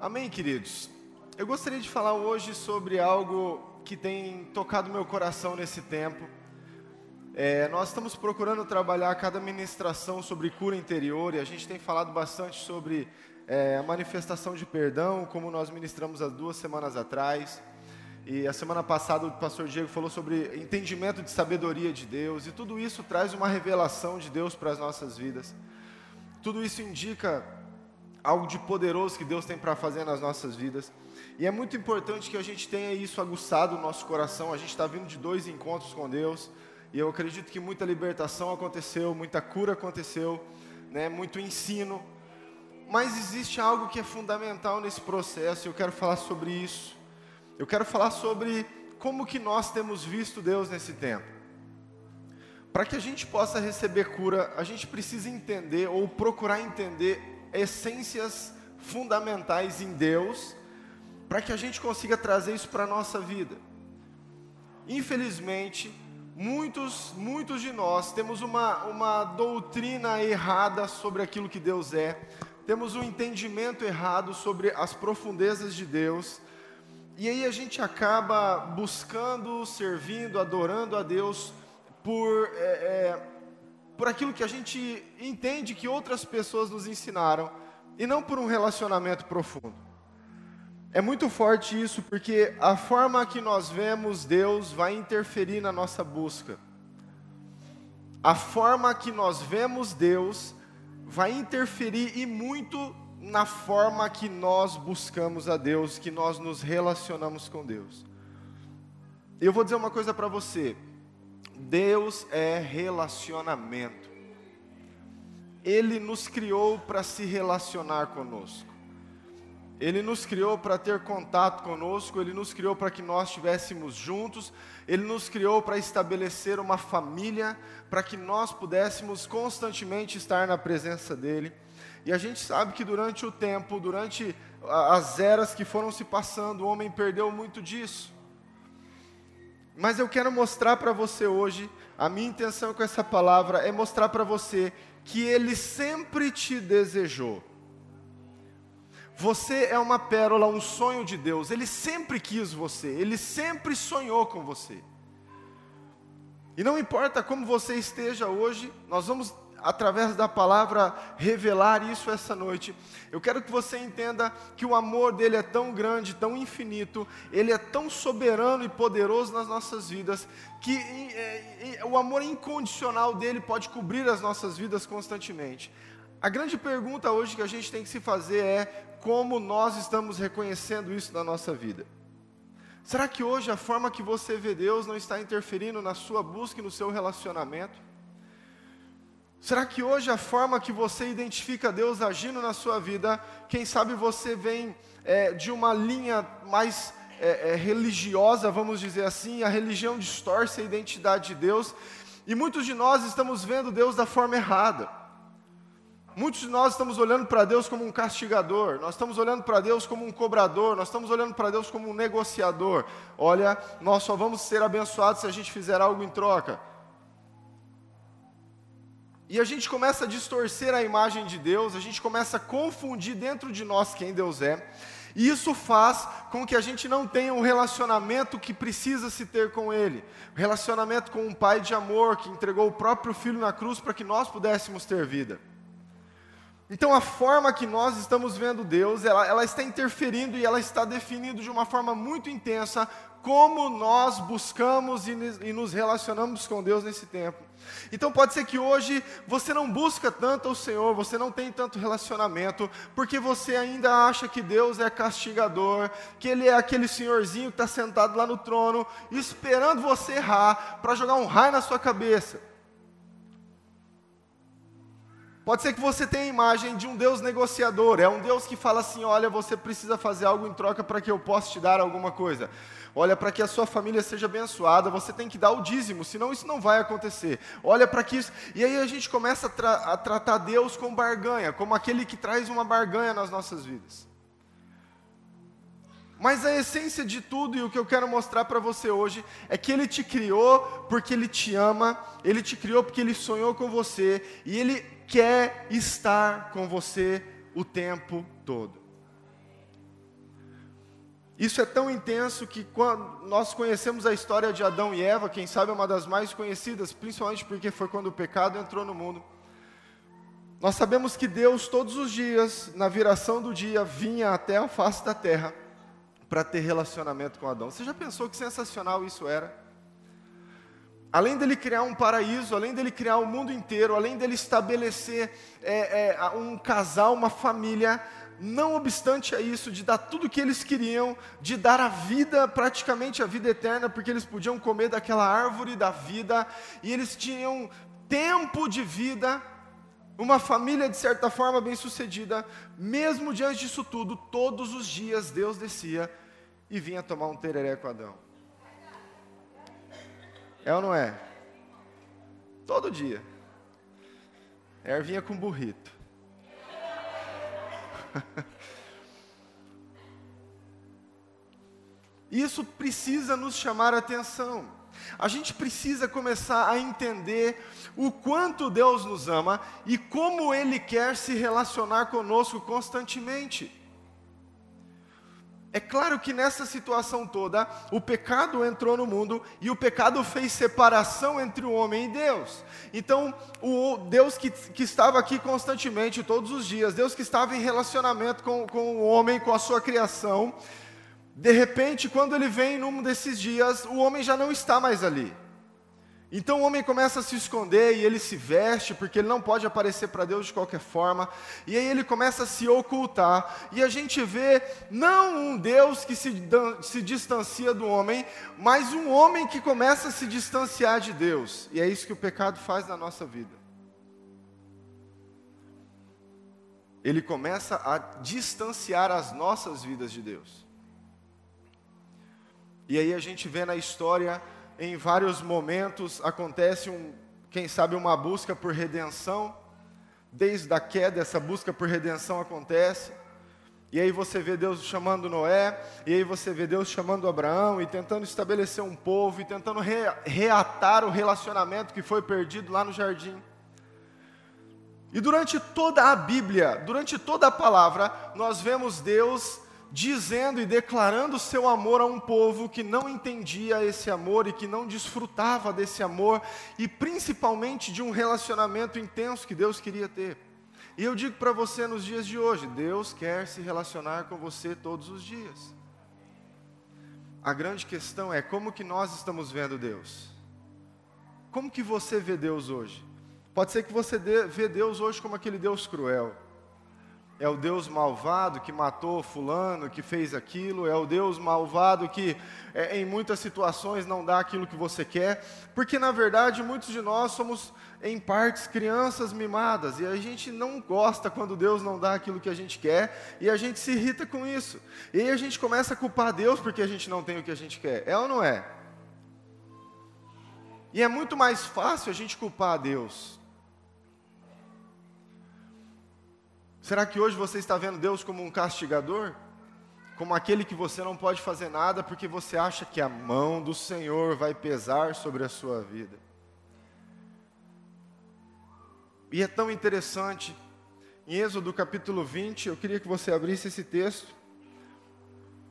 Amém, queridos? Eu gostaria de falar hoje sobre algo que tem tocado meu coração nesse tempo. Nós estamos procurando trabalhar cada ministração sobre cura interior e a gente tem falado bastante sobre a manifestação de perdão, como nós ministramos há 2 semanas atrás. E a semana passada o pastor Diego falou sobre entendimento de sabedoria de Deus, e tudo isso traz uma revelação de Deus para as nossas vidas. Tudo isso indica algo de poderoso que Deus tem para fazer nas nossas vidas. E é muito importante que a gente tenha isso aguçado no nosso coração. A gente está vindo de 2 encontros com Deus, e eu acredito que muita libertação aconteceu, muita cura aconteceu, né? Muito ensino. Mas existe algo que é fundamental nesse processo, e eu quero falar sobre isso. Eu quero falar sobre como que nós temos visto Deus nesse tempo. Para que a gente possa receber cura, a gente precisa entender ou procurar entender essências fundamentais em Deus, para que a gente consiga trazer isso para a nossa vida. Infelizmente, muitos de nós temos uma doutrina errada sobre aquilo que Deus é, temos um entendimento errado sobre as profundezas de Deus, e aí a gente acaba buscando, servindo, adorando a Deus por aquilo que a gente entende que outras pessoas nos ensinaram, e não por um relacionamento profundo. É muito forte isso, porque a forma que nós vemos Deus vai interferir na nossa busca. A forma que nós vemos Deus vai interferir e muito na forma que nós buscamos a Deus, que nós nos relacionamos com Deus. Eu vou dizer uma coisa para você: Deus é relacionamento. Ele nos criou para se relacionar conosco. Ele nos criou para ter contato conosco. Ele nos criou para que nós estivéssemos juntos. Ele nos criou para estabelecer uma família, para que nós pudéssemos constantemente estar na presença dEle. E a gente sabe que durante o tempo, durante as eras que foram se passando, o homem perdeu muito disso. Mas eu quero mostrar para você hoje, a minha intenção com essa palavra é mostrar para você que Ele sempre te desejou. Você é uma pérola, um sonho de Deus. Ele sempre quis você, Ele sempre sonhou com você. E não importa como você esteja hoje, nós vamos, através da palavra, revelar isso essa noite. Eu quero que você entenda que o amor dele é tão grande, tão infinito, ele é tão soberano e poderoso nas nossas vidas, que o amor incondicional dele pode cobrir as nossas vidas constantemente. A grande pergunta hoje que a gente tem que se fazer é: como nós estamos reconhecendo isso na nossa vida? Será que hoje a forma que você vê Deus não está interferindo na sua busca e no seu relacionamento? Será que hoje a forma que você identifica Deus agindo na sua vida, quem sabe você vem de uma linha mais religiosa, vamos dizer assim, a religião distorce a identidade de Deus, e muitos de nós estamos vendo Deus da forma errada. Muitos de nós estamos olhando para Deus como um castigador, nós estamos olhando para Deus como um cobrador, nós estamos olhando para Deus como um negociador. Olha, nós só vamos ser abençoados se a gente fizer algo em troca. E a gente começa a distorcer a imagem de Deus, a gente começa a confundir dentro de nós quem Deus é, e isso faz com que a gente não tenha um relacionamento que precisa se ter com Ele, um relacionamento com um Pai de amor, que entregou o próprio Filho na cruz para que nós pudéssemos ter vida. Então a forma que nós estamos vendo Deus, ela está interferindo e ela está definindo de uma forma muito intensa como nós buscamos e nos relacionamos com Deus nesse tempo. Então pode ser que hoje você não busca tanto o Senhor, você não tem tanto relacionamento, porque você ainda acha que Deus é castigador, que Ele é aquele senhorzinho que está sentado lá no trono, esperando você errar, para jogar um raio na sua cabeça. Pode ser que você tenha a imagem de um Deus negociador, é um Deus que fala assim: olha, você precisa fazer algo em troca para que eu possa te dar alguma coisa. Olha, para que a sua família seja abençoada, você tem que dar o dízimo, senão isso não vai acontecer. Olha para que isso... E aí a gente começa a tratar Deus com barganha, como aquele que traz uma barganha nas nossas vidas. Mas a essência de tudo, e o que eu quero mostrar para você hoje, é que Ele te criou porque Ele te ama, Ele te criou porque Ele sonhou com você, e Ele quer estar com você o tempo todo. Isso é tão intenso que quando nós conhecemos a história de Adão e Eva, quem sabe é uma das mais conhecidas, principalmente porque foi quando o pecado entrou no mundo. Nós sabemos que Deus todos os dias, na viração do dia, vinha até a face da terra para ter relacionamento com Adão. Você já pensou que sensacional isso era? Além dele criar um paraíso, além dele criar o mundo inteiro, além dele estabelecer um casal, uma família, não obstante a isso, de dar tudo o que eles queriam, de dar a vida, praticamente a vida eterna, porque eles podiam comer daquela árvore da vida, e eles tinham tempo de vida, uma família de certa forma bem sucedida. Mesmo diante disso tudo, todos os dias Deus descia e vinha tomar um tereré com Adão. É ou não é? Todo dia. Vinha com burrito. Isso precisa nos chamar a atenção. A gente precisa começar a entender o quanto Deus nos ama e como Ele quer se relacionar conosco constantemente. É claro que nessa situação toda, o pecado entrou no mundo e o pecado fez separação entre o homem e Deus. Então, o Deus que estava aqui constantemente, todos os dias, Deus que estava em relacionamento com o homem, com a sua criação, de repente, quando ele vem num desses dias, o homem já não está mais ali. Então o homem começa a se esconder e ele se veste, porque ele não pode aparecer para Deus de qualquer forma. E aí ele começa a se ocultar. E a gente vê, não um Deus que se distancia do homem, mas um homem que começa a se distanciar de Deus. E é isso que o pecado faz na nossa vida. Ele começa a distanciar as nossas vidas de Deus. E aí a gente vê na história, em vários momentos, acontece quem sabe uma busca por redenção. Desde a queda, essa busca por redenção acontece. E aí você vê Deus chamando Noé, e aí você vê Deus chamando Abraão, e tentando estabelecer um povo, e tentando reatar o relacionamento que foi perdido lá no jardim. E durante toda a Bíblia, durante toda a palavra, nós vemos Deus dizendo e declarando o seu amor a um povo que não entendia esse amor e que não desfrutava desse amor, e principalmente de um relacionamento intenso que Deus queria ter. E eu digo para você nos dias de hoje, Deus quer se relacionar com você todos os dias. A grande questão é como que nós estamos vendo Deus. Como que você vê Deus hoje? Pode ser que você vê Deus hoje como aquele Deus cruel. É o Deus malvado que matou fulano, que fez aquilo. É o Deus malvado que em muitas situações não dá aquilo que você quer. Porque na verdade muitos de nós somos em partes crianças mimadas. E a gente não gosta quando Deus não dá aquilo que a gente quer. E a gente se irrita com isso. E aí a gente começa a culpar Deus porque a gente não tem o que a gente quer. É ou não é? E é muito mais fácil a gente culpar a Deus. Será que hoje você está vendo Deus como um castigador? Como aquele que você não pode fazer nada porque você acha que a mão do Senhor vai pesar sobre a sua vida? E é tão interessante, em Êxodo capítulo 20, eu queria que você abrisse esse texto,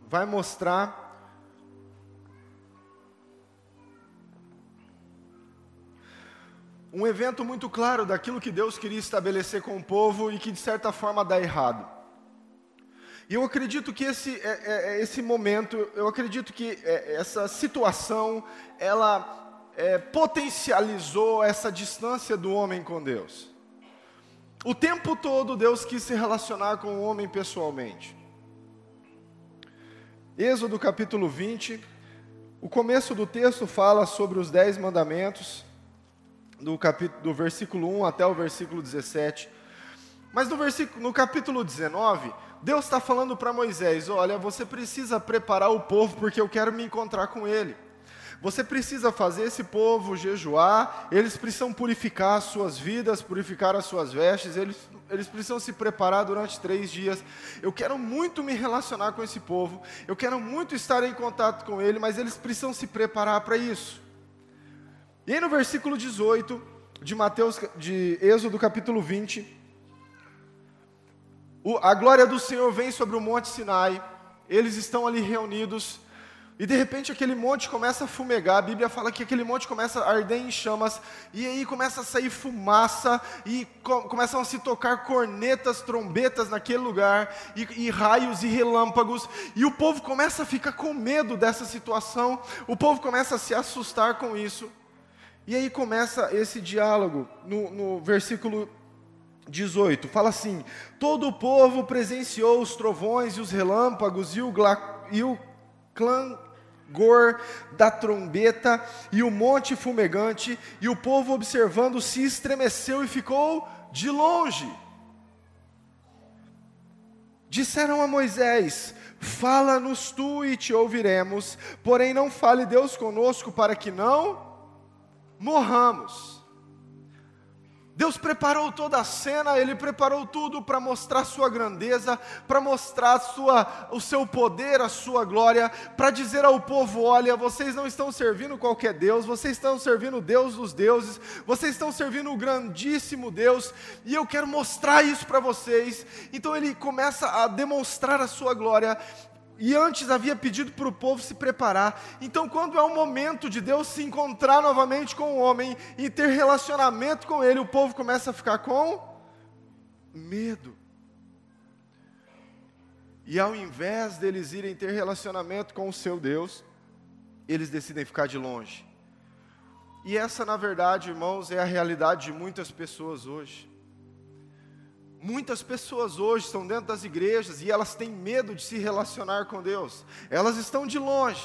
vai mostrar um evento muito claro daquilo que Deus queria estabelecer com o povo e que de certa forma dá errado. E eu acredito que esse momento, eu acredito que essa situação, ela potencializou essa distância do homem com Deus. O tempo todo Deus quis se relacionar com o homem pessoalmente. Êxodo capítulo 20, o começo do texto fala sobre os 10 mandamentos, do versículo 1 até o versículo 17. Mas no capítulo 19, Deus está falando para Moisés: olha, você precisa preparar o povo porque eu quero me encontrar com ele. Você precisa fazer esse povo jejuar, eles precisam purificar as suas vidas, purificar as suas vestes, eles precisam se preparar durante 3 dias. Eu quero muito me relacionar com esse povo, eu quero muito estar em contato com ele, mas eles precisam se preparar para isso. E aí no versículo 18 de Êxodo capítulo 20, a glória do Senhor vem sobre o monte Sinai, eles estão ali reunidos, e de repente aquele monte começa a fumegar. A Bíblia fala que aquele monte começa a arder em chamas, e aí começa a sair fumaça, e começam a se tocar cornetas, trombetas naquele lugar, e raios e relâmpagos, e o povo começa a ficar com medo dessa situação, o povo começa a se assustar com isso, e aí começa esse diálogo, no versículo 18, fala assim: todo o povo presenciou os trovões e os relâmpagos, e o clangor da trombeta e o monte fumegante, e o povo observando se estremeceu e ficou de longe. Disseram a Moisés: fala-nos tu e te ouviremos, porém não fale Deus conosco para que não morramos. Deus preparou toda a cena, Ele preparou tudo para mostrar sua grandeza, para mostrar o seu poder, a sua glória, para dizer ao povo: olha, vocês não estão servindo qualquer Deus, vocês estão servindo o Deus dos deuses, vocês estão servindo o grandíssimo Deus, e eu quero mostrar isso para vocês. Então Ele começa a demonstrar a sua glória, e antes havia pedido para o povo se preparar. Então, quando é o momento de Deus se encontrar novamente com o homem e ter relacionamento com ele, o povo começa a ficar com medo. E ao invés deles irem ter relacionamento com o seu Deus, eles decidem ficar de longe. E essa, na verdade, irmãos, é a realidade de muitas pessoas hoje. Muitas pessoas hoje estão dentro das igrejas e elas têm medo de se relacionar com Deus. Elas estão de longe.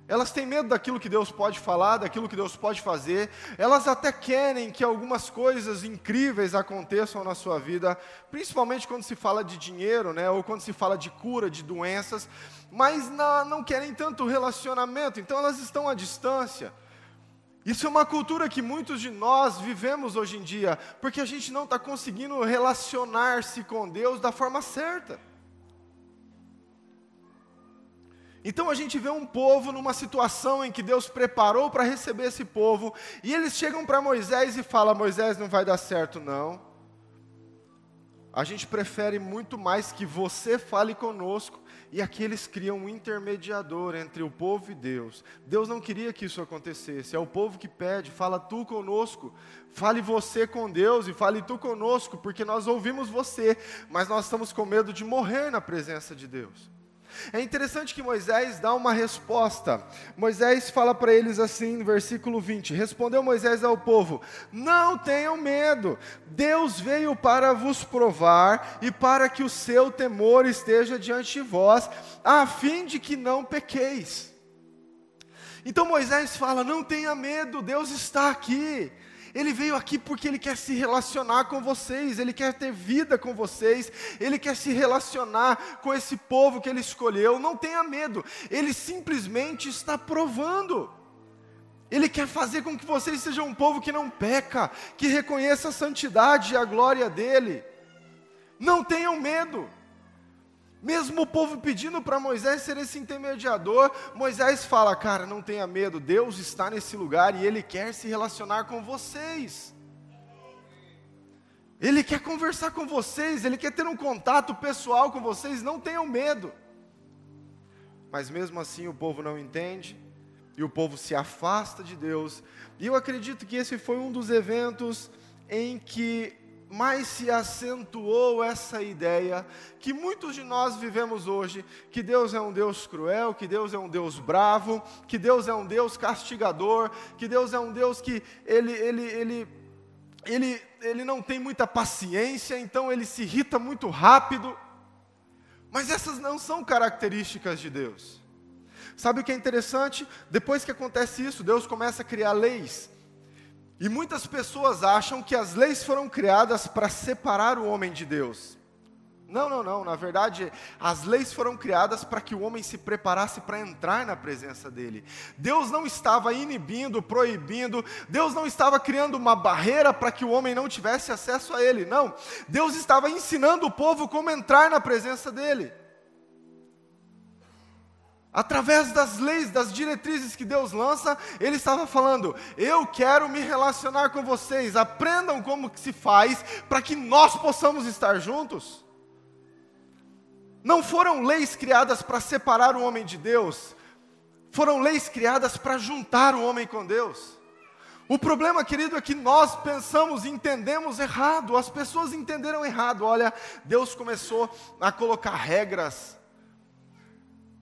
Elas têm medo daquilo que Deus pode falar, daquilo que Deus pode fazer. Elas até querem que algumas coisas incríveis aconteçam na sua vida, principalmente quando se fala de dinheiro, né? Ou quando se fala de cura, de doenças, mas não querem tanto relacionamento, então elas estão à distância. Isso é uma cultura que muitos de nós vivemos hoje em dia, porque a gente não está conseguindo relacionar-se com Deus da forma certa. Então a gente vê um povo numa situação em que Deus preparou para receber esse povo, e eles chegam para Moisés e falam: Moisés, não vai dar certo não, a gente prefere muito mais que você fale conosco. E aqui eles criam um intermediador entre o povo e Deus. Deus não queria que isso acontecesse. É o povo que pede: fala tu conosco, fale você com Deus e fale tu conosco, porque nós ouvimos você, mas nós estamos com medo de morrer na presença de Deus. É interessante que Moisés dá uma resposta. Moisés fala para eles assim, no versículo 20: respondeu Moisés ao povo: não tenham medo, Deus veio para vos provar e para que o seu temor esteja diante de vós, a fim de que não pequeis. Então Moisés fala: não tenha medo, Deus está aqui. Ele veio aqui porque Ele quer se relacionar com vocês, Ele quer ter vida com vocês, Ele quer se relacionar com esse povo que Ele escolheu. Não tenha medo, Ele simplesmente está provando. Ele quer fazer com que vocês sejam um povo que não peca, que reconheça a santidade e a glória dEle. Não tenham medo. Mesmo o povo pedindo para Moisés ser esse intermediador, Moisés fala: cara, não tenha medo, Deus está nesse lugar e Ele quer se relacionar com vocês. Ele quer conversar com vocês, Ele quer ter um contato pessoal com vocês, não tenham medo. Mas mesmo assim o povo não entende, e o povo se afasta de Deus. E eu acredito que esse foi um dos eventos em que mais se acentuou essa ideia que muitos de nós vivemos hoje, que Deus é um Deus cruel, que Deus é um Deus bravo, que Deus é um Deus castigador, que Deus é um Deus que Ele não tem muita paciência, então Ele se irrita muito rápido. Mas essas não são características de Deus. Sabe o que é interessante? Depois que acontece isso, Deus começa a criar leis. E muitas pessoas acham que as leis foram criadas para separar o homem de Deus. Não. Na verdade, as leis foram criadas para que o homem se preparasse para entrar na presença dEle. Deus não estava inibindo, proibindo. Deus não estava criando uma barreira para que o homem não tivesse acesso a Ele. Não. Deus estava ensinando o povo como entrar na presença dEle. Através das leis, das diretrizes que Deus lança, Ele estava falando: eu quero me relacionar com vocês, aprendam como que se faz, para que nós possamos estar juntos. Não foram leis criadas para separar o homem de Deus, foram leis criadas para juntar o homem com Deus. O problema, querido, é que nós pensamos e entendemos errado, as pessoas entenderam errado. Olha, Deus começou a colocar regras.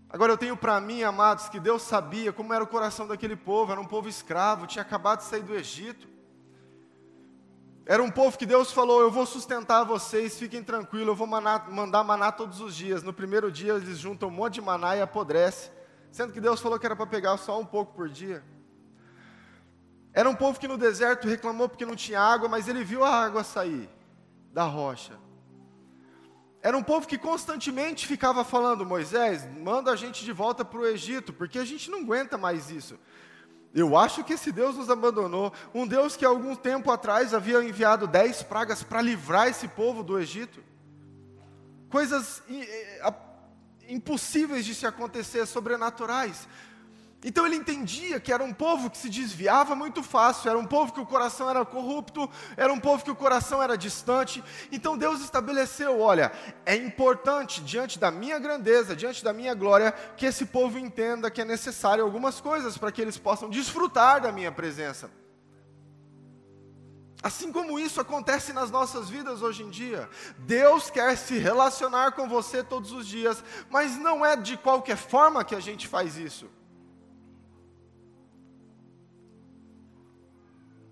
Agora eu tenho para mim, amados, que Deus sabia como era o coração daquele povo, era um povo escravo, tinha acabado de sair do Egito. Era um povo que Deus falou, eu vou sustentar vocês, fiquem tranquilos, eu vou mandar maná todos os dias. No primeiro dia eles juntam um monte de maná e apodrece, sendo que Deus falou que era para pegar só um pouco por dia. Era um povo que no deserto reclamou porque não tinha água, mas ele viu a água sair da rocha. Era um povo que constantemente ficava falando, Moisés, manda a gente de volta para o Egito, porque a gente não aguenta mais isso. Eu acho que esse Deus nos abandonou, um Deus que há algum tempo atrás havia enviado 10 pragas para livrar esse povo do Egito. Coisas impossíveis de se acontecer, sobrenaturais. Então ele entendia que era um povo que se desviava muito fácil, era um povo que o coração era corrupto, era um povo que o coração era distante. Então Deus estabeleceu, olha, é importante diante da minha grandeza, diante da minha glória, que esse povo entenda que é necessário algumas coisas para que eles possam desfrutar da minha presença. Assim como isso acontece nas nossas vidas hoje em dia. Deus quer se relacionar com você todos os dias, mas não é de qualquer forma que a gente faz isso.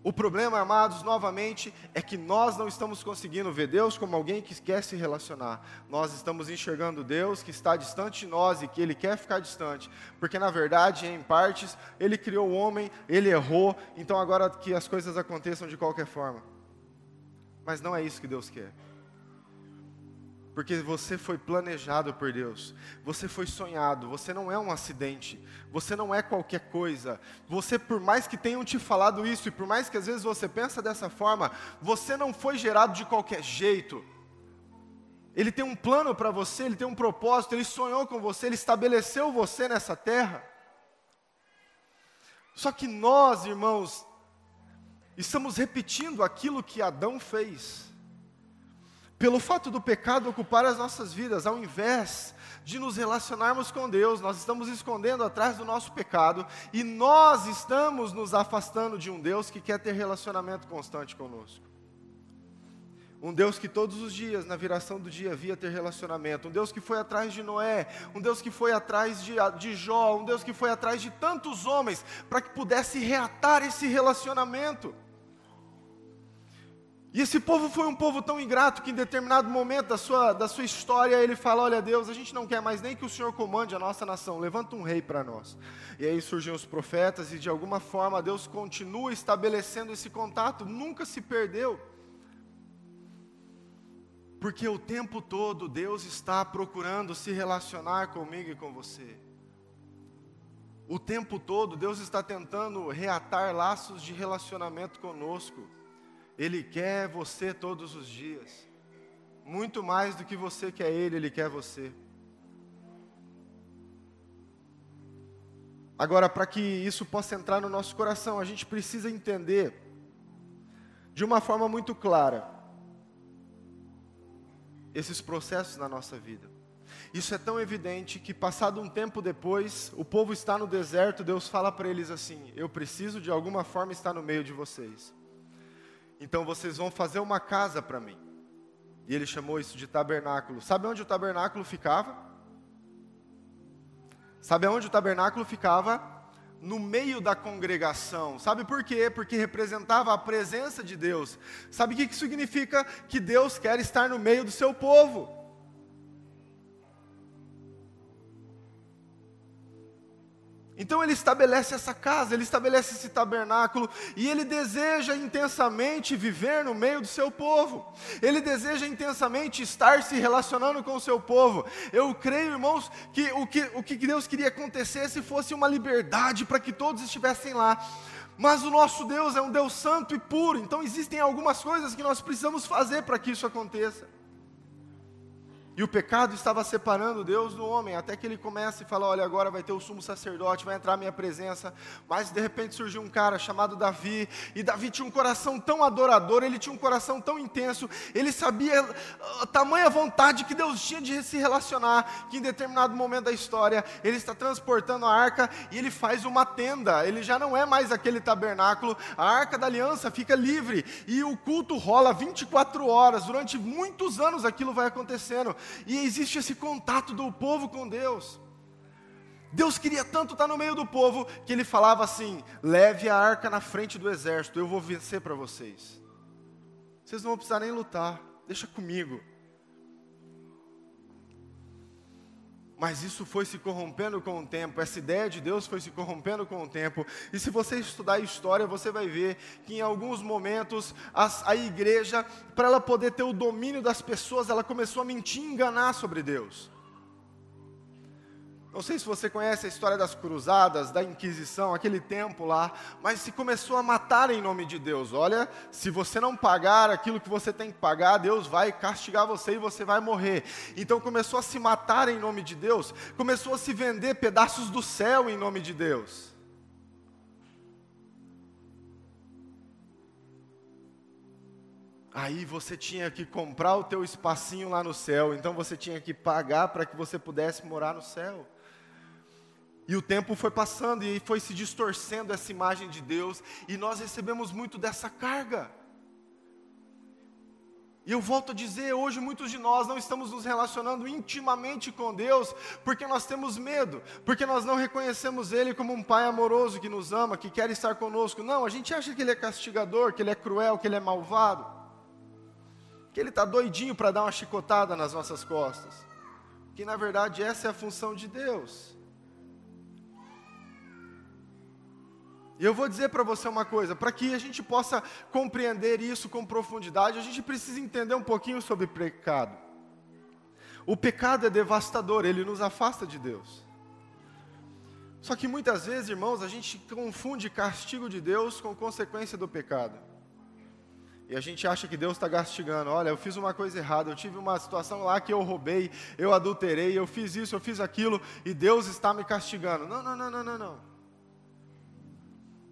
O problema, amados, novamente, é que nós não estamos conseguindo ver Deus como alguém que quer se relacionar. Nós estamos enxergando Deus que está distante de nós e que Ele quer ficar distante. Porque, na verdade, em partes, Ele criou o homem, Ele errou, então agora que as coisas aconteçam de qualquer forma. Mas não é isso que Deus quer. Porque você foi planejado por Deus, você foi sonhado, você não é um acidente, você não é qualquer coisa. Você, por mais que tenham te falado isso, e por mais que às vezes você pensa dessa forma, você não foi gerado de qualquer jeito. Ele tem um plano para você, Ele tem um propósito, Ele sonhou com você, Ele estabeleceu você nessa terra. Só que nós, irmãos, estamos repetindo aquilo que Adão fez. Pelo fato do pecado ocupar as nossas vidas, ao invés de nos relacionarmos com Deus, nós estamos escondendo atrás do nosso pecado e nós estamos nos afastando de um Deus que quer ter relacionamento constante conosco. Um Deus que todos os dias, na viração do dia, via ter relacionamento. Um Deus que foi atrás de Noé, um Deus que foi atrás de Jó, um Deus que foi atrás de tantos homens para que pudesse reatar esse relacionamento. E esse povo foi um povo tão ingrato que em determinado momento da sua história ele fala, olha Deus, a gente não quer mais nem que o Senhor comande a nossa nação, levanta um rei para nós. E aí surgiam os profetas e de alguma forma Deus continua estabelecendo esse contato, nunca se perdeu. Porque o tempo todo Deus está procurando se relacionar comigo e com você. O tempo todo Deus está tentando reatar laços de relacionamento conosco. Ele quer você todos os dias. Muito mais do que você quer Ele quer você. Agora, para que isso possa entrar no nosso coração, a gente precisa entender de uma forma muito clara esses processos na nossa vida. Isso é tão evidente que passado um tempo depois, o povo está no deserto, Deus fala para eles assim, eu preciso de alguma forma estar no meio de vocês. Então vocês vão fazer uma casa para mim. E ele chamou isso de tabernáculo. Sabe onde o tabernáculo ficava? Sabe onde o tabernáculo ficava? No meio da congregação. Sabe por quê? Porque representava a presença de Deus. Sabe o que significa? Que Deus quer estar no meio do seu povo. Então ele estabelece essa casa, ele estabelece esse tabernáculo, e ele deseja intensamente viver no meio do seu povo. Ele deseja intensamente estar se relacionando com o seu povo. Eu creio, irmãos, que o que Deus queria acontecer se fosse uma liberdade para que todos estivessem lá. Mas o nosso Deus é um Deus santo e puro, então existem algumas coisas que nós precisamos fazer para que isso aconteça. E o pecado estava separando Deus do homem, até que ele começa e fala, olha, agora vai ter o sumo sacerdote, vai entrar a minha presença. Mas de repente surgiu um cara chamado Davi, e Davi tinha um coração tão adorador, ele tinha um coração tão intenso, ele sabia a tamanha vontade que Deus tinha de se relacionar, que em determinado momento da história, ele está transportando a arca, e ele faz uma tenda, ele já não é mais aquele tabernáculo, a arca da aliança fica livre, e o culto rola 24 horas, durante muitos anos aquilo vai acontecendo. E existe esse contato do povo com Deus. Deus queria tanto estar no meio do povo, que ele falava assim, leve a arca na frente do exército, eu vou vencer para vocês. Vocês não vão precisar nem lutar, deixa comigo. Mas isso foi se corrompendo com o tempo, essa ideia de Deus foi se corrompendo com o tempo. E se você estudar a história, você vai ver que em alguns momentos a igreja, para ela poder ter o domínio das pessoas, ela começou a mentir e enganar sobre Deus. Não sei se você conhece a história das cruzadas, da Inquisição, aquele tempo lá, mas se começou a matar em nome de Deus. Olha, se você não pagar aquilo que você tem que pagar, Deus vai castigar você e você vai morrer. Então começou a se matar em nome de Deus, começou a se vender pedaços do céu em nome de Deus. Aí você tinha que comprar o teu espacinho lá no céu, então você tinha que pagar para que você pudesse morar no céu. E o tempo foi passando e foi se distorcendo essa imagem de Deus, e nós recebemos muito dessa carga. E eu volto a dizer, hoje muitos de nós não estamos nos relacionando intimamente com Deus, porque nós temos medo, porque nós não reconhecemos Ele como um Pai amoroso que nos ama, que quer estar conosco. Não, a gente acha que Ele é castigador, que Ele é cruel, que Ele é malvado, que Ele está doidinho para dar uma chicotada nas nossas costas. Que na verdade essa é a função de Deus. E eu vou dizer para você uma coisa, para que a gente possa compreender isso com profundidade, a gente precisa entender um pouquinho sobre pecado. O pecado é devastador, ele nos afasta de Deus. Só que muitas vezes, irmãos, a gente confunde castigo de Deus com consequência do pecado. E a gente acha que Deus está castigando. Olha, eu fiz uma coisa errada, eu tive uma situação lá que eu roubei, eu adulterei, eu fiz isso, eu fiz aquilo, e Deus está me castigando. Não.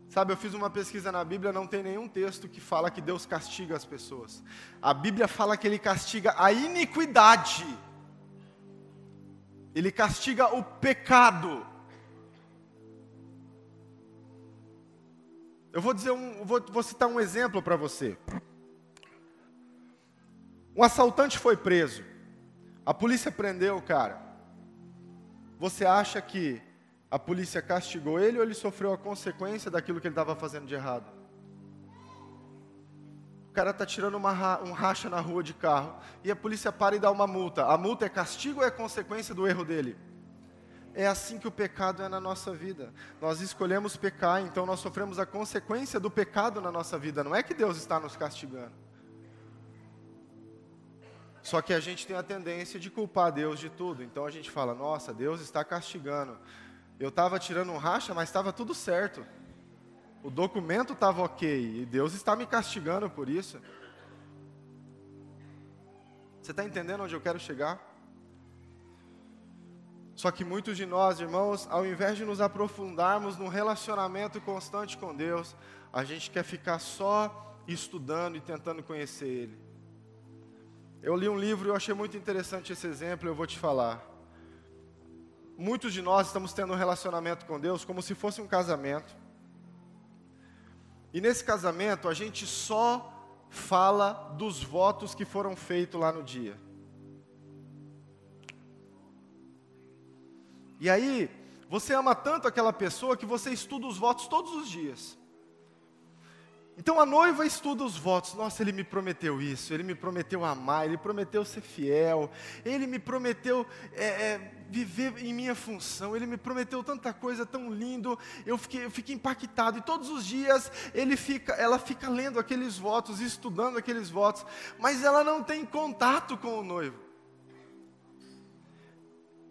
Sabe, eu fiz uma pesquisa na Bíblia, não tem nenhum texto que fala que Deus castiga as pessoas. A Bíblia fala que Ele castiga a iniquidade. Ele castiga o pecado. Eu vou citar um exemplo para você. Um assaltante foi preso. A polícia prendeu o cara. Você acha que a polícia castigou ele ou ele sofreu a consequência daquilo que ele estava fazendo de errado? O cara está tirando um racha na rua de carro e a polícia para e dá uma multa. A multa é castigo ou é consequência do erro dele? É assim que o pecado é na nossa vida. Nós escolhemos pecar, então nós sofremos a consequência do pecado na nossa vida. Não é que Deus está nos castigando. Só que a gente tem a tendência de culpar Deus de tudo. Então a gente fala, nossa, Deus está castigando. Eu estava tirando um racha, mas estava tudo certo. O documento estava ok, e Deus está me castigando por isso. Você está entendendo onde eu quero chegar? Só que muitos de nós, irmãos, ao invés de nos aprofundarmos num relacionamento constante com Deus, a gente quer ficar só estudando e tentando conhecer Ele. Eu li um livro e eu achei muito interessante esse exemplo, eu vou te falar. Muitos de nós estamos tendo um relacionamento com Deus como se fosse um casamento. E nesse casamento a gente só fala dos votos que foram feitos lá no dia. E aí, você ama tanto aquela pessoa que você estuda os votos todos os dias. Então a noiva estuda os votos. Nossa, ele me prometeu isso, ele me prometeu amar, ele prometeu ser fiel, ele me prometeu viver em minha função, ele me prometeu tanta coisa tão lindo. Eu fiquei impactado, e todos os dias ela fica lendo aqueles votos, estudando aqueles votos, mas ela não tem contato com o noivo.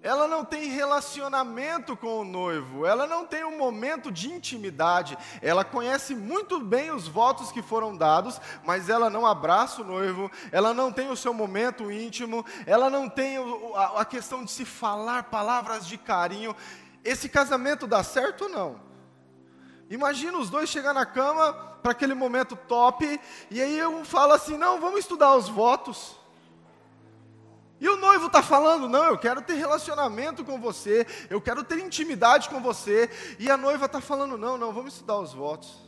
ela não tem relacionamento com o noivo, ela não tem um momento de intimidade, ela conhece muito bem os votos que foram dados, mas ela não abraça o noivo, ela não tem o seu momento íntimo, ela não tem a questão de se falar palavras de carinho. Esse casamento dá certo ou não? Imagina os dois chegar na cama para aquele momento top, e aí um fala assim, não, vamos estudar os votos. E o noivo está falando, não, eu quero ter relacionamento com você, eu quero ter intimidade com você. E a noiva está falando, não, vamos estudar os votos.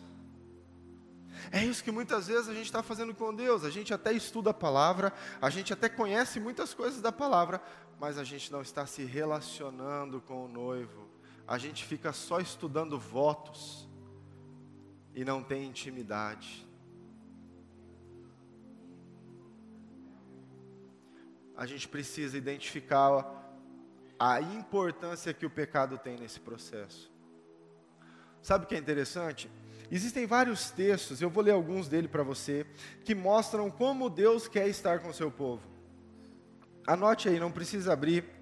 É isso que muitas vezes a gente está fazendo com Deus. A gente até estuda a palavra, a gente até conhece muitas coisas da palavra, mas a gente não está se relacionando com o noivo. A gente fica só estudando votos e não tem intimidade. A gente precisa identificar a importância que o pecado tem nesse processo. Sabe o que é interessante? Existem vários textos, eu vou ler alguns dele para você, que mostram como Deus quer estar com o seu povo. Anote aí, não precisa abrir.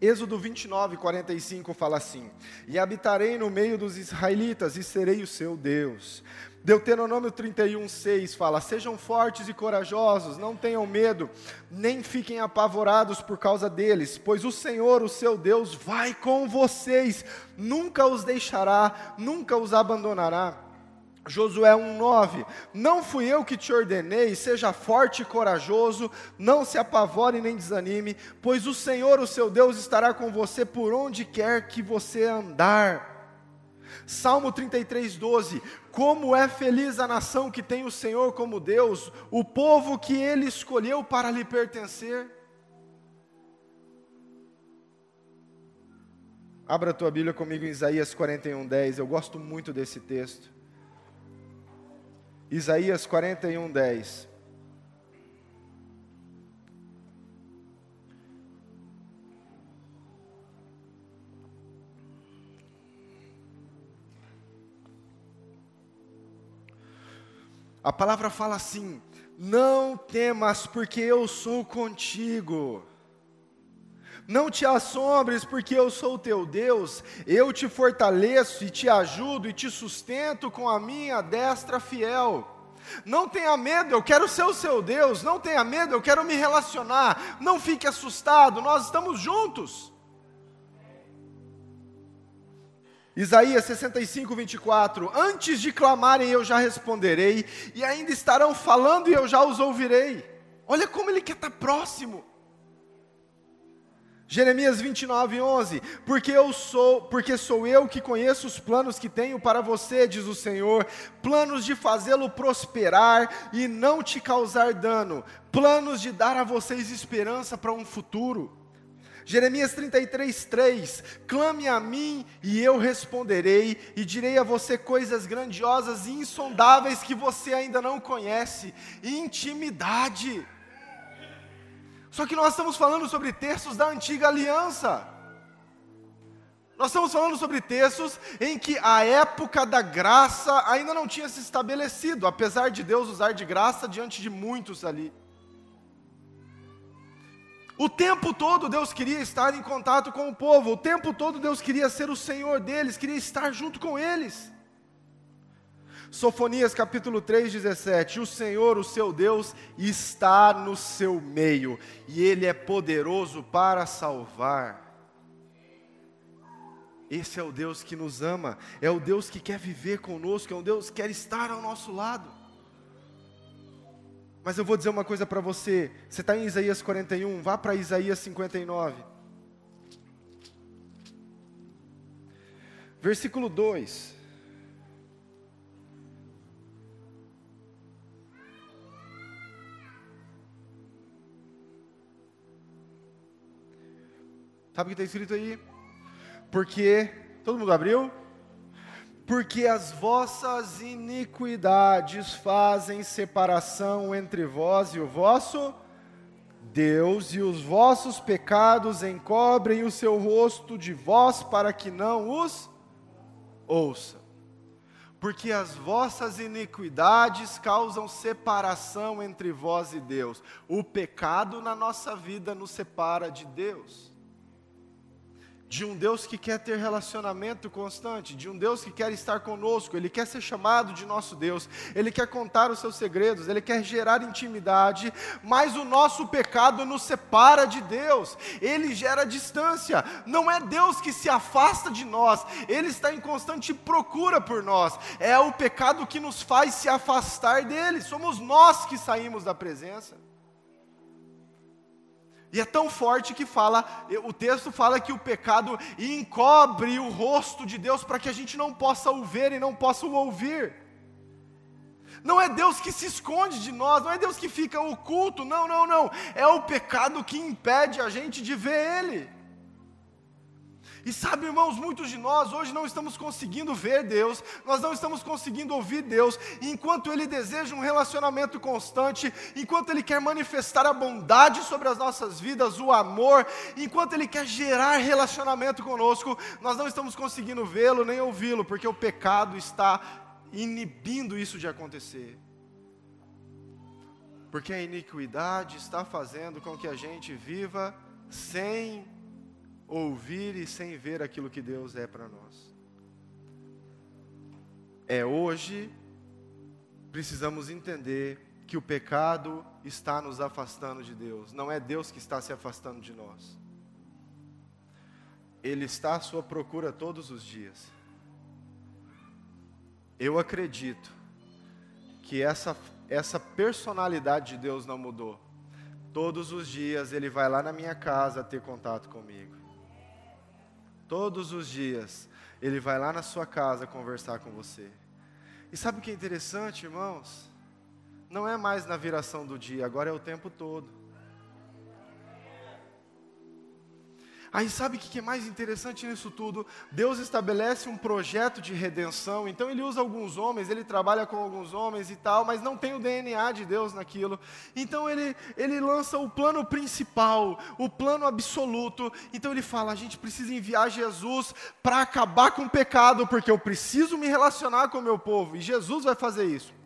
Êxodo 29, 45 fala assim: e habitarei no meio dos israelitas e serei o seu Deus. Deuteronômio 31, 6 fala: sejam fortes e corajosos, não tenham medo, nem fiquem apavorados por causa deles, pois o Senhor, o seu Deus, vai com vocês, nunca os deixará, nunca os abandonará. Josué 1,9, não fui eu que te ordenei, seja forte e corajoso, não se apavore nem desanime, pois o Senhor, o seu Deus, estará com você por onde quer que você andar. Salmo 33,12, como é feliz a nação que tem o Senhor como Deus, o povo que Ele escolheu para lhe pertencer. Abra a tua Bíblia comigo em Isaías 41,10, eu gosto muito desse texto. Isaías 41:10. A palavra fala assim: não temas, porque eu sou contigo. Não te assombres, porque eu sou o teu Deus, eu te fortaleço e te ajudo e te sustento com a minha destra fiel. Não tenha medo, eu quero ser o seu Deus, não tenha medo, eu quero me relacionar, não fique assustado, nós estamos juntos. Isaías 65:24, antes de clamarem eu já responderei, e ainda estarão falando e eu já os ouvirei. Olha como ele quer estar próximo. Jeremias 29:11, porque sou eu que conheço os planos que tenho para você, diz o Senhor, planos de fazê-lo prosperar e não te causar dano, planos de dar a vocês esperança para um futuro. Jeremias 33:3, clame a mim e eu responderei, e direi a você coisas grandiosas e insondáveis que você ainda não conhece, intimidade. Só que nós estamos falando sobre textos da antiga aliança. Nós estamos falando sobre textos em que a época da graça ainda não tinha se estabelecido, apesar de Deus usar de graça diante de muitos ali. O tempo todo Deus queria estar em contato com o povo, o tempo todo Deus queria ser o Senhor deles, queria estar junto com eles. Sofonias capítulo 3:17, o Senhor, o seu Deus, está no seu meio, e Ele é poderoso para salvar. Esse é o Deus que nos ama, é o Deus que quer viver conosco, é o Deus que quer estar ao nosso lado. Mas eu vou dizer uma coisa para você, você está em Isaías 41, vá para Isaías 59. Versículo 2. Sabe o que está escrito aí? Porque, todo mundo abriu? Porque as vossas iniquidades fazem separação entre vós e o vosso Deus, e os vossos pecados encobrem o seu rosto de vós para que não os ouça. porque as vossas iniquidades causam separação entre vós e Deus. O pecado na nossa vida nos separa de Deus. De um Deus que quer ter relacionamento constante, de um Deus que quer estar conosco, Ele quer ser chamado de nosso Deus, Ele quer contar os seus segredos, Ele quer gerar intimidade, mas o nosso pecado nos separa de Deus, Ele gera distância. Não é Deus que se afasta de nós, Ele está em constante procura por nós, é o pecado que nos faz se afastar dEle, somos nós que saímos da presença. E é tão forte que o texto fala que o pecado encobre o rosto de Deus para que a gente não possa o ver e não possa o ouvir. Não é Deus que se esconde de nós, não é Deus que fica oculto, não. É o pecado que impede a gente de ver Ele. E sabe, irmãos, muitos de nós hoje não estamos conseguindo ver Deus, nós não estamos conseguindo ouvir Deus, e enquanto Ele deseja um relacionamento constante, enquanto Ele quer manifestar a bondade sobre as nossas vidas, o amor, enquanto Ele quer gerar relacionamento conosco, nós não estamos conseguindo vê-lo nem ouvi-lo, porque o pecado está inibindo isso de acontecer. Porque a iniquidade está fazendo com que a gente viva sem ouvir e sem ver aquilo que Deus é para nós. Hoje, precisamos entender que o pecado está nos afastando de Deus, não é Deus que está se afastando de nós. Ele está à sua procura todos os dias. Eu acredito que essa personalidade de Deus não mudou. Todos os dias Ele vai lá na minha casa ter contato comigo. Todos os dias, Ele vai lá na sua casa conversar com você. E sabe o que é interessante, irmãos? Não é mais na viração do dia, agora é o tempo todo. Aí sabe o que é mais interessante nisso tudo? Deus estabelece um projeto de redenção, então Ele usa alguns homens, Ele trabalha com alguns homens e tal, mas não tem o DNA de Deus naquilo. Então Ele lança o plano principal, o plano absoluto. Então Ele fala, a gente precisa enviar Jesus para acabar com o pecado, porque eu preciso me relacionar com o meu povo, e Jesus vai fazer isso.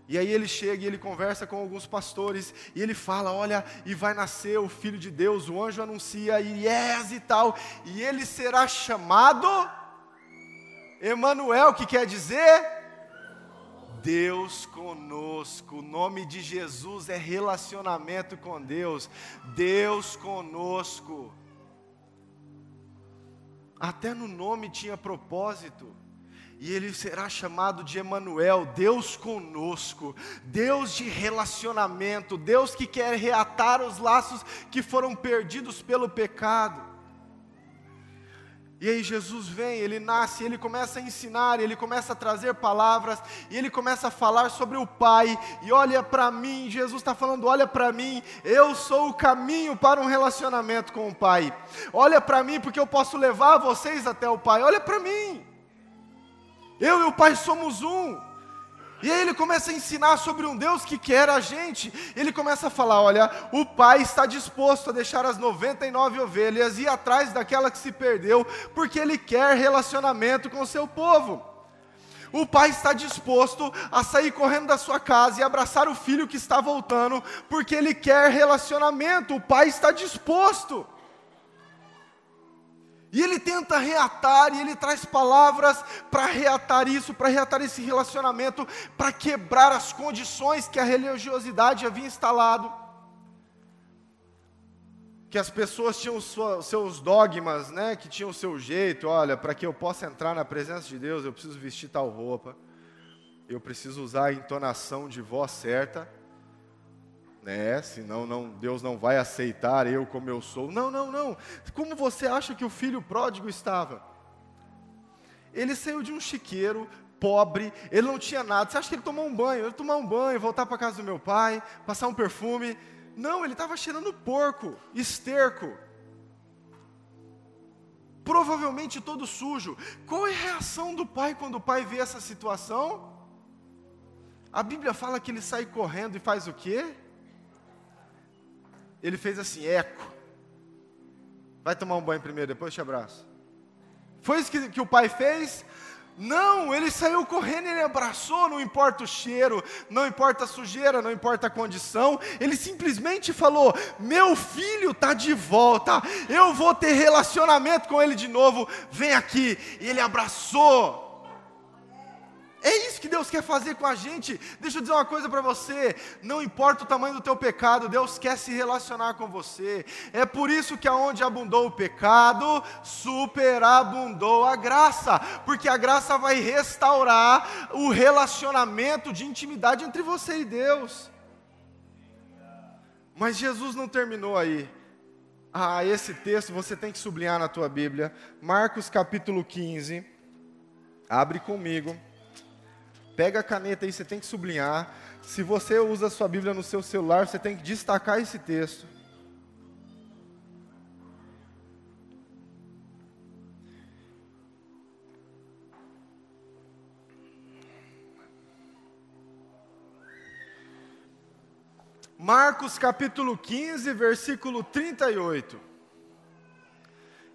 E aí Ele chega e Ele conversa com alguns pastores, e Ele fala, olha, e vai nascer o Filho de Deus, o anjo anuncia, e tal, e Ele será chamado Emanuel, que quer dizer Deus conosco. O nome de Jesus é relacionamento com Deus, Deus conosco. Até no nome tinha propósito. E Ele será chamado de Emanuel, Deus conosco, Deus de relacionamento, Deus que quer reatar os laços que foram perdidos pelo pecado. E aí Jesus vem, Ele nasce, Ele começa a ensinar, Ele começa a trazer palavras, e Ele começa a falar sobre o Pai, e olha para mim, Jesus está falando, olha para mim, eu sou o caminho para um relacionamento com o Pai. Olha para mim, porque eu posso levar vocês até o Pai, olha para mim. Eu e o Pai somos um. E aí Ele começa a ensinar sobre um Deus que quer a gente. Ele começa a falar, olha, o Pai está disposto a deixar as 99 ovelhas e ir atrás daquela que se perdeu, porque Ele quer relacionamento com o seu povo. O pai está disposto a sair correndo da sua casa e abraçar o filho que está voltando, porque ele quer relacionamento. O pai está disposto. E ele tenta reatar, e ele traz palavras para reatar isso, para reatar esse relacionamento, para quebrar as condições que a religiosidade havia instalado. Que as pessoas tinham seus dogmas, né? Que tinham o seu jeito. Olha, para que eu possa entrar na presença de Deus, eu preciso vestir tal roupa, eu preciso usar a entonação de voz certa, né? Senão Deus não vai aceitar eu como eu sou. Não. Como você acha que o filho pródigo estava? Ele saiu de um chiqueiro, pobre, ele não tinha nada. Você acha que ele tomou um banho? Ele tomar um banho, voltar para a casa do meu pai, passar um perfume. Não, ele estava cheirando porco, esterco. Provavelmente todo sujo. Qual é a reação do pai quando o pai vê essa situação? A Bíblia fala que ele sai correndo e faz o quê? Ele fez assim, eco. Vai tomar um banho primeiro, depois eu te abraço. Foi isso que o pai fez? Não, ele saiu correndo, ele abraçou, não importa o cheiro, não importa a sujeira, não importa a condição, ele simplesmente falou: meu filho está de volta, eu vou ter relacionamento com ele de novo, vem aqui. E ele abraçou. É isso que Deus quer fazer com a gente. Deixa eu dizer uma coisa para você, não importa o tamanho do teu pecado, Deus quer se relacionar com você. É por isso que aonde abundou o pecado, superabundou a graça, porque a graça vai restaurar o relacionamento de intimidade entre você e Deus. Mas Jesus não terminou aí. Esse texto você tem que sublinhar na tua Bíblia, Marcos capítulo 15, abre comigo. Pega a caneta aí, você tem que sublinhar. Se você usa a sua Bíblia no seu celular, você tem que destacar esse texto. Marcos capítulo 15, versículo 38.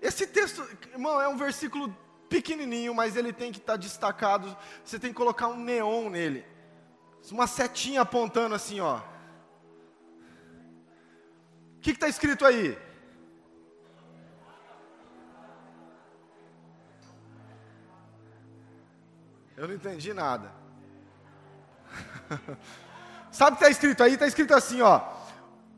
Esse texto, irmão, é um versículo pequenininho, mas ele tem que estar destacado. Você tem que colocar um neon nele, uma setinha apontando assim, ó. O que está escrito aí? Eu não entendi nada. Sabe o que está escrito aí? Está escrito assim, ó: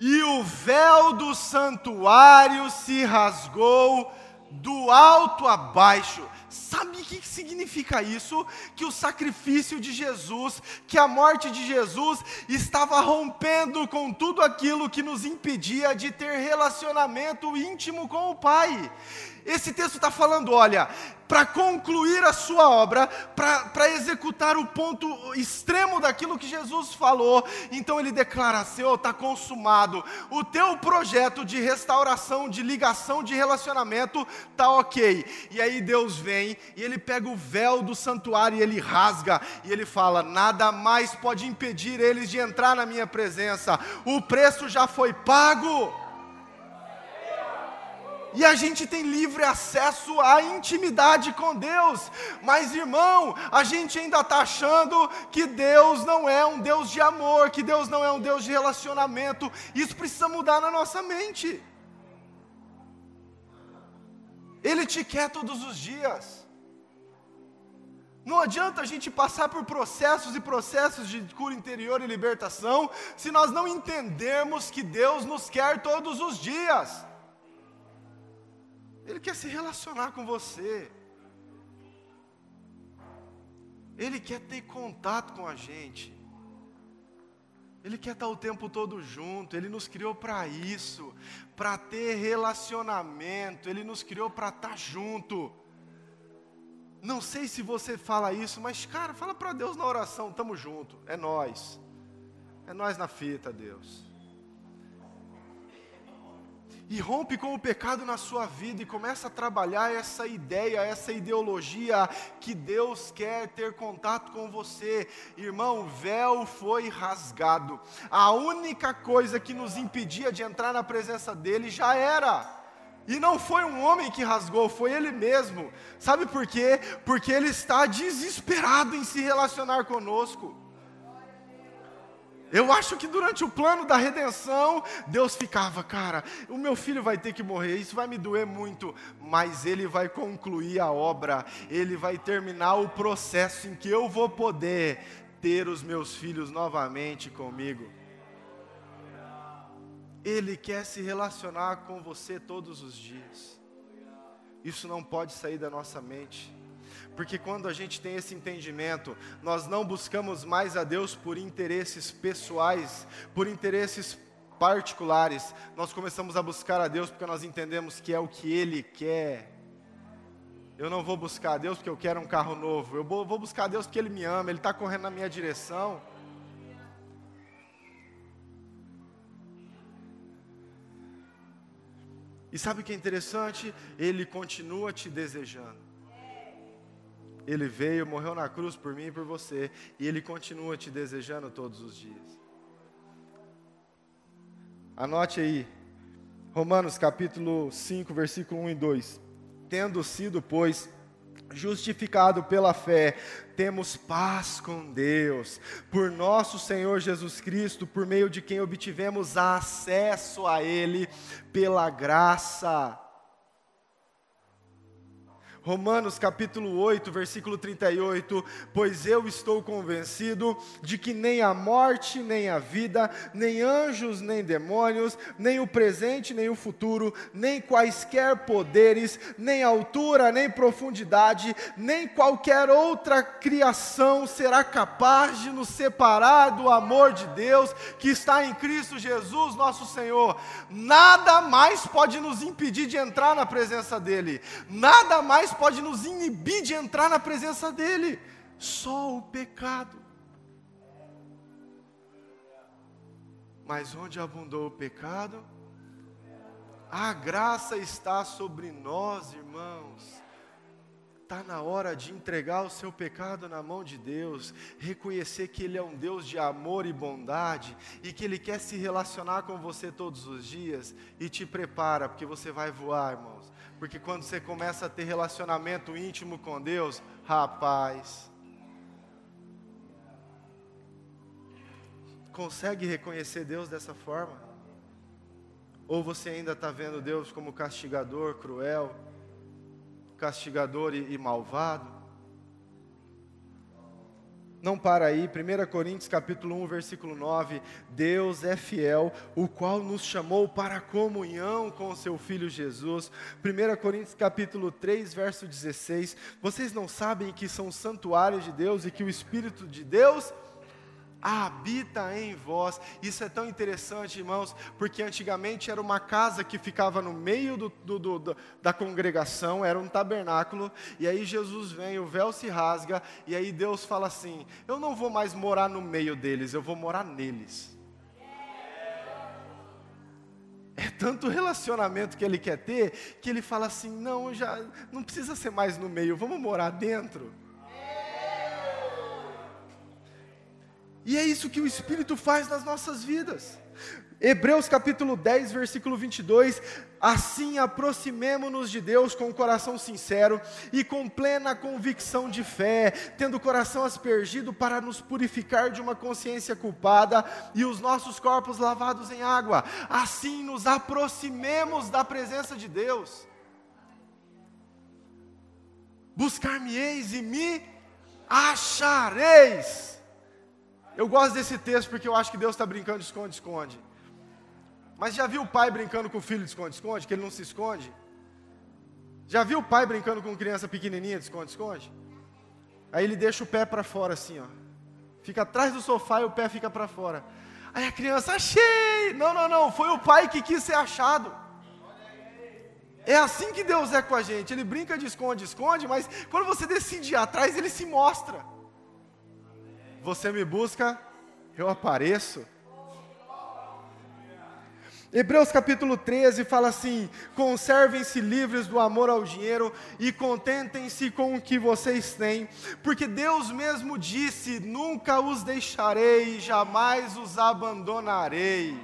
e o véu do santuário se rasgou do alto a baixo. Sabe o que significa isso? Que o sacrifício de Jesus, que a morte de Jesus estava rompendo com tudo aquilo que nos impedia de ter relacionamento íntimo com o Pai. Esse texto está falando, olha, para concluir a sua obra, para executar o ponto extremo daquilo que Jesus falou, então ele declara: Senhor, está consumado, o teu projeto de restauração, de ligação, de relacionamento, está ok. E aí Deus vem, e ele pega o véu do santuário, e ele rasga, e ele fala: nada mais pode impedir eles de entrar na minha presença, o preço já foi pago. E a gente tem livre acesso à intimidade com Deus. Mas, irmão, a gente ainda está achando que Deus não é um Deus de amor, que Deus não é um Deus de relacionamento. Isso precisa mudar na nossa mente. Ele te quer todos os dias. Não adianta a gente passar por processos e processos de cura interior e libertação, se nós não entendermos que Deus nos quer todos os dias. Ele quer se relacionar com você. Ele quer ter contato com a gente. Ele quer estar o tempo todo junto. Ele nos criou para isso, para ter relacionamento. Ele nos criou para estar junto. Não sei se você fala isso, mas cara, fala para Deus na oração: estamos juntos, é nós na fita, Deus. E rompe com o pecado na sua vida e começa a trabalhar essa ideia, essa ideologia que Deus quer ter contato com você. Irmão, o véu foi rasgado. A única coisa que nos impedia de entrar na presença dele já era. E não foi um homem que rasgou, foi ele mesmo. Sabe por quê? Porque ele está desesperado em se relacionar conosco. Eu acho que durante o plano da redenção, Deus ficava: cara, o meu filho vai ter que morrer, isso vai me doer muito, mas ele vai concluir a obra, ele vai terminar o processo em que eu vou poder ter os meus filhos novamente comigo. Ele quer se relacionar com você todos os dias. Isso não pode sair da nossa mente. Porque quando a gente tem esse entendimento, nós não buscamos mais a Deus por interesses pessoais, por interesses particulares. Nós começamos a buscar a Deus porque nós entendemos que é o que Ele quer. Eu não vou buscar a Deus porque eu quero um carro novo. Eu vou buscar a Deus porque Ele me ama, Ele está correndo na minha direção. E sabe o que é interessante? Ele continua te desejando. Ele veio, morreu na cruz por mim e por você, e Ele continua te desejando todos os dias. Anote aí, Romanos capítulo 5, versículo 1 e 2. Tendo sido, pois, Justificado pela fé, temos paz com Deus, por nosso Senhor Jesus Cristo, por meio de quem obtivemos acesso a Ele pela graça. Romanos capítulo 8, versículo 38, pois eu estou convencido de que nem a morte, nem a vida, nem anjos, nem demônios, nem o presente, nem o futuro, nem quaisquer poderes, nem altura, nem profundidade, nem qualquer outra criação será capaz de nos separar do amor de Deus que está em Cristo Jesus, nosso Senhor. Nada mais pode nos impedir de entrar na presença dEle, nada mais pode nos inibir de entrar na presença dEle, só o pecado. Mas onde abundou o pecado, a graça está sobre nós, irmãos. Está na hora de entregar o seu pecado na mão de Deus, reconhecer que Ele é um Deus de amor e bondade, e que Ele quer se relacionar com você todos os dias, e te prepara, porque você vai voar, irmãos. Porque quando você começa a ter relacionamento íntimo com Deus, rapaz, consegue reconhecer Deus dessa forma? Ou você ainda está vendo Deus como castigador, cruel, castigador e malvado? Não para aí, 1 Coríntios capítulo 1, versículo 9, Deus é fiel, o qual nos chamou para a comunhão com o seu Filho Jesus. 1 Coríntios capítulo 3, verso 16, vocês não sabem que são santuários de Deus e que o Espírito de Deus habita em vós? Isso é tão interessante, irmãos, porque antigamente era uma casa que ficava no meio da congregação, era um tabernáculo, e aí Jesus vem, o véu se rasga, e aí Deus fala assim, eu não vou mais morar no meio deles, eu vou morar neles. É tanto relacionamento que Ele quer ter, que Ele fala assim, não, já não precisa ser mais no meio, vamos morar dentro. E é isso que o Espírito faz nas nossas vidas. Hebreus capítulo 10, versículo 22, assim aproximemo-nos de Deus com o coração sincero e com plena convicção de fé, tendo o coração aspergido para nos purificar de uma consciência culpada e os nossos corpos lavados em água. Assim nos aproximemos da presença de Deus. Buscar-me-eis e me achareis. Eu gosto desse texto porque eu acho que Deus está brincando de esconde-esconde. Mas já viu o pai brincando com o filho de esconde-esconde, que ele não se esconde? Já viu o pai brincando com criança pequenininha de esconde-esconde? Aí ele deixa o pé para fora assim, ó. Fica atrás do sofá e o pé fica para fora. Aí a criança, achei! Não, foi o pai que quis ser achado. É assim que Deus é com a gente. Ele brinca de esconde-esconde, mas quando você decide ir atrás, Ele se mostra. Você me busca, eu apareço. Hebreus capítulo 13 fala assim, conservem-se livres do amor ao dinheiro e contentem-se com o que vocês têm, porque Deus mesmo disse, nunca os deixarei, jamais os abandonarei.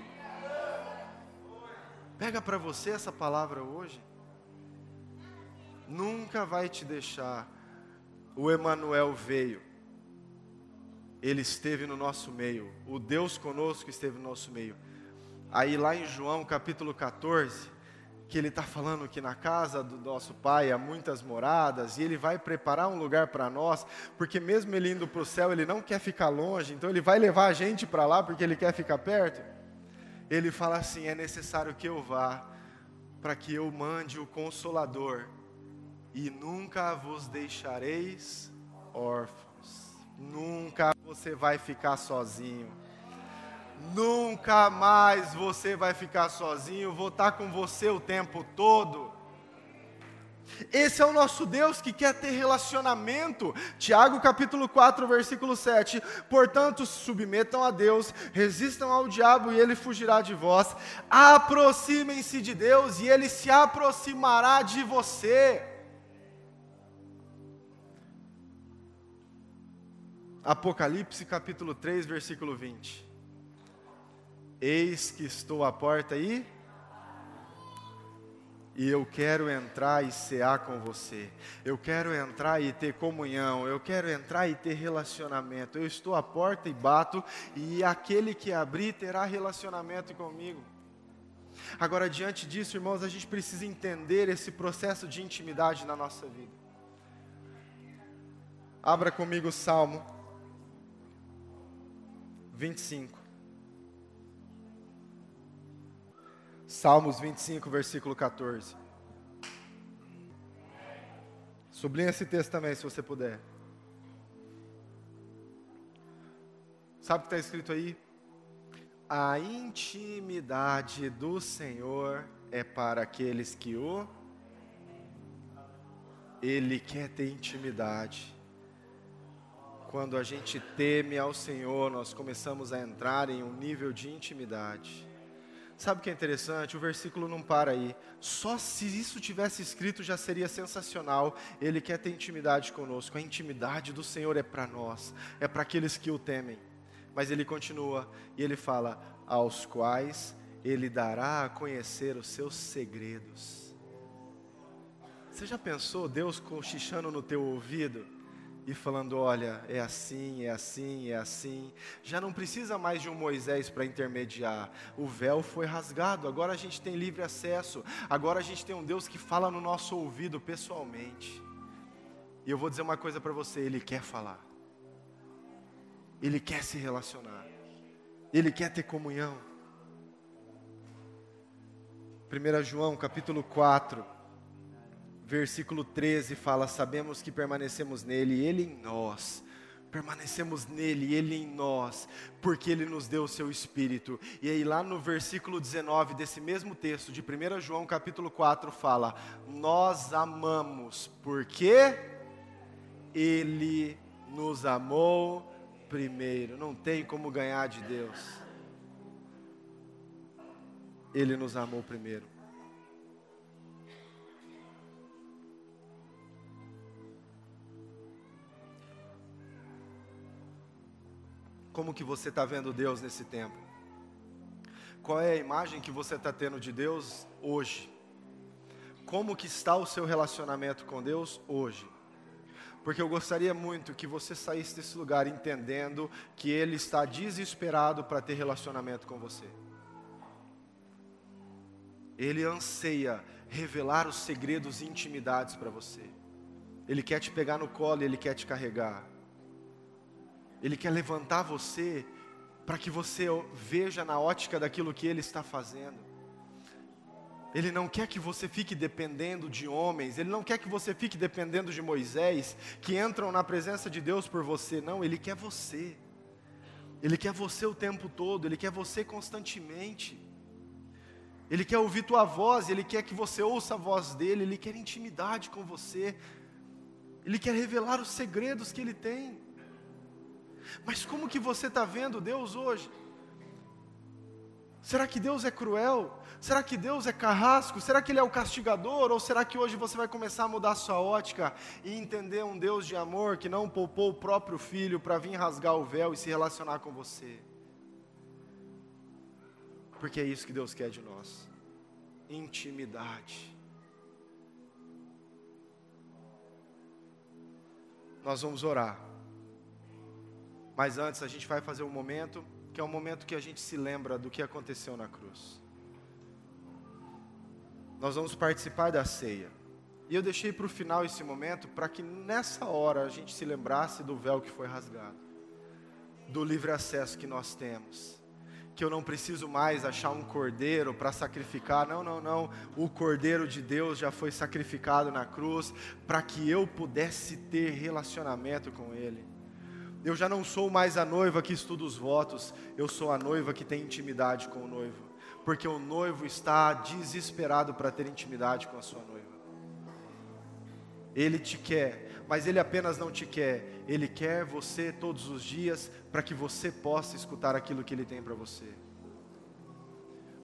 Pega para você essa palavra hoje. Nunca vai te deixar. O Emanuel veio. Ele esteve no nosso meio, o Deus conosco esteve no nosso meio. Aí lá em João capítulo 14, que ele está falando que na casa do nosso Pai há muitas moradas, e Ele vai preparar um lugar para nós, porque mesmo Ele indo para o céu, Ele não quer ficar longe, então Ele vai levar a gente para lá, porque Ele quer ficar perto. Ele fala assim, é necessário que eu vá, para que eu mande o Consolador, e nunca vos deixareis órfãos. Nunca você vai ficar sozinho. Nunca mais você vai ficar sozinho. Vou estar com você o tempo todo. Esse é o nosso Deus que quer ter relacionamento. Tiago capítulo 4, versículo 7. Portanto, se submetam a Deus, resistam ao diabo e ele fugirá de vós. Aproximem-se de Deus e ele se aproximará de você. Apocalipse capítulo 3, versículo 20. Eis que estou à porta e E eu quero entrar e cear com você. Eu quero entrar e ter comunhão. Eu quero entrar e ter relacionamento. Eu estou à porta e bato, e aquele que abrir terá relacionamento comigo. Agora, diante disso, irmãos, a gente precisa entender esse processo de intimidade na nossa vida. Abra comigo o Salmo 25. Salmos 25, versículo 14. Sublinha esse texto também, se você puder. Sabe o que está escrito aí? A intimidade do Senhor é para aqueles que o... Ele quer ter intimidade. Quando a gente teme ao Senhor, nós começamos a entrar em um nível de intimidade. Sabe o que é interessante? O versículo não para aí. Só se isso tivesse escrito já seria sensacional. Ele quer ter intimidade conosco. A intimidade do Senhor é para nós, é para aqueles que o temem. Mas ele continua e ele fala, aos quais ele dará a conhecer os seus segredos. Você já pensou Deus cochichando no teu ouvido? E falando, olha, é assim, é assim, é assim. Já não precisa mais de um Moisés para intermediar. O véu foi rasgado, agora a gente tem livre acesso. Agora a gente tem um Deus que fala no nosso ouvido pessoalmente. E eu vou dizer uma coisa para você, Ele quer falar. Ele quer se relacionar. Ele quer ter comunhão. 1 João capítulo 4. Versículo 13 fala, sabemos que permanecemos nele e ele em nós. Permanecemos nele e ele em nós, porque ele nos deu o seu Espírito. E aí lá no versículo 19 desse mesmo texto, de 1 João capítulo 4, fala, nós amamos, porque ele nos amou primeiro. Não tem como ganhar de Deus. Ele nos amou primeiro. Como que você está vendo Deus nesse tempo? Qual é a imagem que você está tendo de Deus hoje? Como que está o seu relacionamento com Deus hoje? Porque eu gostaria muito que você saísse desse lugar entendendo que Ele está desesperado para ter relacionamento com você. Ele anseia revelar os segredos e intimidades para você. Ele quer te pegar no colo, Ele quer te carregar. Ele quer levantar você para que você veja na ótica daquilo que Ele está fazendo. Ele não quer que você fique dependendo de homens. Ele não quer que você fique dependendo de Moisés, que entram na presença de Deus por você. Não, Ele quer você. Ele quer você o tempo todo. Ele quer você constantemente. Ele quer ouvir tua voz. Ele quer que você ouça a voz dEle. Ele quer intimidade com você. Ele quer revelar os segredos que Ele tem. Mas como que você está vendo Deus hoje? Será que Deus é cruel? Será que Deus é carrasco? Será que Ele é o castigador? Ou será que hoje você vai começar a mudar a sua ótica e entender um Deus de amor que não poupou o próprio Filho para vir rasgar o véu e se relacionar com você? Porque é isso que Deus quer de nós. Intimidade. Nós vamos orar. Mas antes a gente vai fazer um momento, que é um momento que a gente se lembra do que aconteceu na cruz. Nós vamos participar da ceia. E eu deixei para o final esse momento, para que nessa hora a gente se lembrasse do véu que foi rasgado. Do livre acesso que nós temos. Que eu não preciso mais achar um cordeiro para sacrificar. Não. O cordeiro de Deus já foi sacrificado na cruz, para que eu pudesse ter relacionamento com Ele. Eu já não sou mais a noiva que estuda os votos, eu sou a noiva que tem intimidade com o noivo, porque o noivo está desesperado para ter intimidade com a sua noiva. Ele te quer, mas Ele apenas não te quer, Ele quer você todos os dias para que você possa escutar aquilo que Ele tem para você.